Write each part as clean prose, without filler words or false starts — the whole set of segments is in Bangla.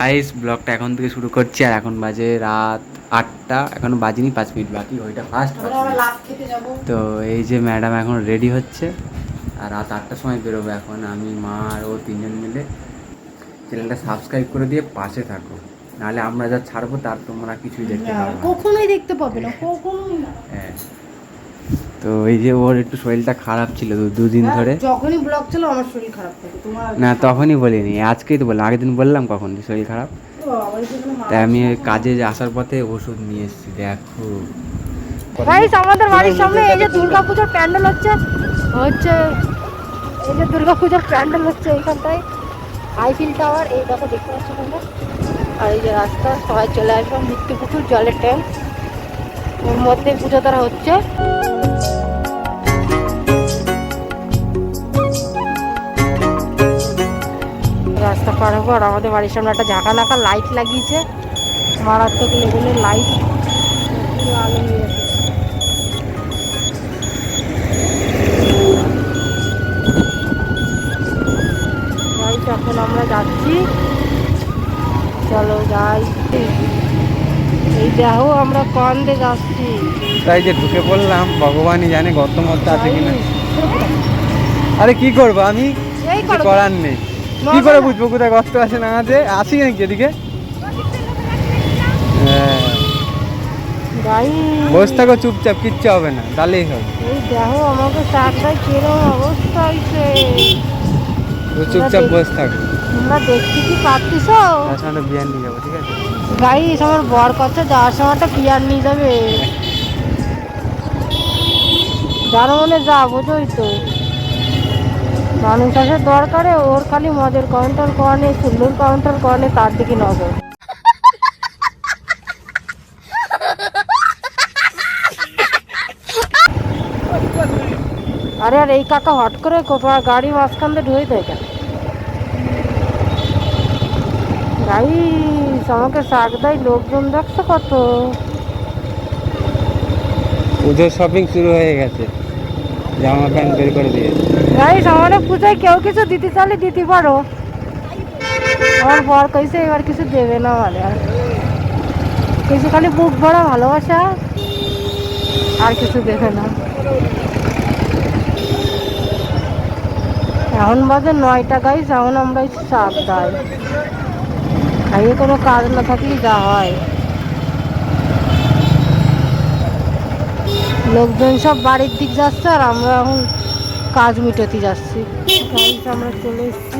গাইস ব্লগটা এখন থেকে শুরু করছি আর এখন বাজে রাত 8টা, এখনো বাজেনি 5 মিনিট বাকি, ওইটা ফার্স্ট। তো এই যে ম্যাডাম এখন রেডি হচ্ছে আর রাত 8টার সময় বেরোবো। এখন আমি, মা আর ও তিনজন মিলে। চ্যানেলটা সাবস্ক্রাইব করে দিয়ে পাশে থাকো, নাহলে আমরা যা ছাড়বো তার তোমরা কিছুই দেখতে পাবে না, কখনোই দেখতে পাবে না, কখনোই না। হ্যাঁ, তো এই যে ওর একটু শরীরটা খারাপ ছিল দুদিন ধরে। যখনই ব্লগ ছিল আমার শরীর খারাপ থাকে। তোমার না, তখনই বলিনি, আজকেই তো বললাম। আগের দিন বললাম কখন যে শরীর খারাপ। তাই আমি কাজে আসার পথে ওষুধ নিয়ে এসেছি। দেখো গাইস, আমাদের বাড়ির সামনে এই যে দুর্গাপূজার প্যান্ডেল হচ্ছে এই যে দুর্গাপূজার প্যান্ডেল হচ্ছে এইখানটায় আইফিল টাওয়ার। এই দেখো, দেখতে পাচ্ছ তোমরা। আর এই যে রাস্তা, সবাই চলে আসবে। মৃত্যু পুকুর জলের ট্যাঙ্ক, ওর মধ্যে পুজো দ্বারা হচ্ছে। রাস্তা পার হবো আর আমাদের বাড়ির সামনে একটা ঝাঁকা নাকা লাইট লাগিয়েছে, মারাত্মক লেভেলের লাইট, আলো নিয়ে এখন আমরা যাচ্ছি। চলো যাই। এই দেখো আমরা কোন দিয়ে যাচ্ছি। তাই যে ঢুকে পড়লাম, ভগবানই জানে গর্ত মর্ত আছে কিনা। আরে কি করবো আমি, করার নেই। কি করে বুঝবো কোথায় গর্ত আছে না আছে? আসি নাকি এদিকে? বসে থাকো চুপচাপ, কিচ্ছু হবে না, তাহলেই হবে। এই দেখো আমাকে চাকরাই কিরকম অবস্থা হয়েছে। চুপচাপ বসে থাকো। তোমরা দেখতে কি পাচ্ছিস? তার বিয়ার নিয়ে যাবো, ঠিক আছে? গাইস, আমার বর কথা যাওয়ার সময়টা বিয়ার নিয়ে যাবে। যার মনে যা, বোঝোই তো। মানুষ আসে দরকারে, ওর খালি মদের কাউন্টার করানে, সুন্দর কাউন্টার করানে, তার দিকে নজর। আরে আর এই কাকা হট করে গাড়ি মাঝখান দিয়ে ঢুকে দেয় কেন? গাইস, আমাকে শাক দেয়, লোকজন দেখছো কত। পুজোর শপিং শুরু হয়ে গেছে, জামা প্যান্ট বের করে দিয়েছে। গাইস, আমাদের পূজায় কেউ কিছু দিতে চাইলে দিতে পারো। আমার বর কইছে এবার কিছু দেবে না, মানে আর কিছু খালি বুক ভরা ভালোবাসা, আর কিছু দেবে না। এখন বাজে 9টা গাইস, এখন আমরা শাক দাই খাইয়ে কোনো কাজ না থাকলেই যা হয়। লোকজন সব বাড়ির দিক যাচ্ছে আর আমরা এখন কাজ মিটাতে যাচ্ছি। গাইস, আমরা চলে এসেছি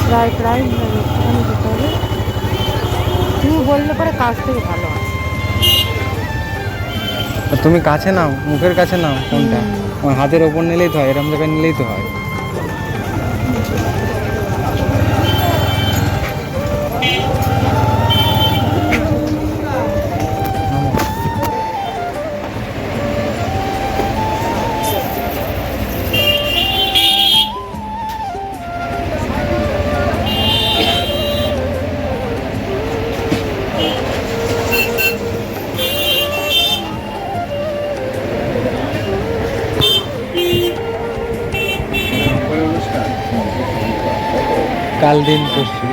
প্রায় একটুখানি যেতে হবে। তুমি বললে পরে কাজ থেকে ভালো হয়। তুমি কাছে নাও, মুখের কাছে নাও। কোনটা? আমার হাতের ওপর নিলেই তো হয়, এরকম জায়গায় নিলেই তো হয়। কাল দিন করছি।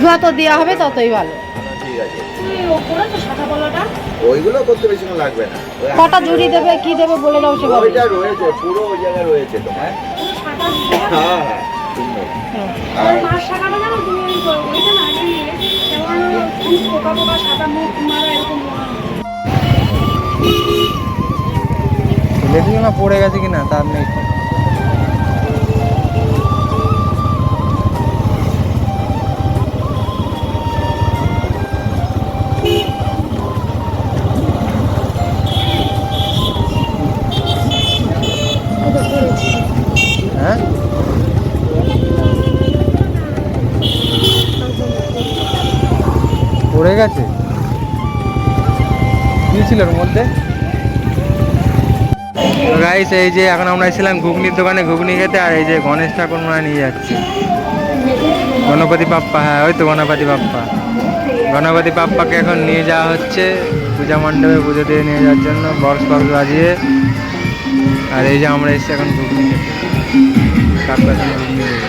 যত দেওয়া হবে ততই ভালো। ওইগুলো করতে বেশিক্ষণ লাগবে না। কটা জুড়ি দেবে, কি দেবে বলে দাও। সে ওইটা রয়েছে, পুরো ওই জায়গায় রয়েছে তোমার। হ্যাঁ হ্যাঁ, সুন্দর। আর লেডিস না পড়ে গেছে কিনা তার নেই। হ্যাঁ, পড়ে গেছে। কি ছিল ওর মধ্যে? তো গাইস এই যে এখন আমরা এসেছিলাম ঘুগনির দোকানে ঘুগনি খেতে, আর এই যে গণেশ ঠাকুর মা নিয়ে যাচ্ছে গণপতি বাপ্পা। হ্যাঁ ওই তো গণপতি বাপ্পা। গণপতি বাপ্পাকে এখন নিয়ে যাওয়া হচ্ছে পূজা মণ্ডপে পুজো দিয়ে নিয়ে যাওয়ার জন্য বক্স ফক্স বাজিয়ে। আর এই যে আমরা এসেছি এখন ঘুগনি খেতে, কাকড়াতে ঘুগনি খেতে।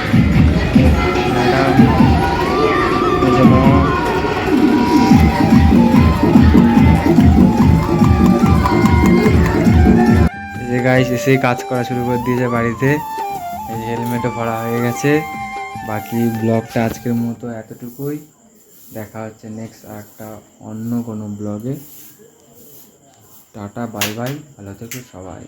ম্যাডাম এই যে মা। এই যে গাইস এসেই কাজ করা শুরু করে দিয়েছে বাড়িতে। এই যে হেলমেটও ভরা হয়ে গেছে। বাকি ব্লগটা আজকের মতো এতটুকুই। দেখা হচ্ছে নেক্সট একটা অন্য কোনো ব্লগে। টাটা বাই বাই, ভালো থেকো সবাই।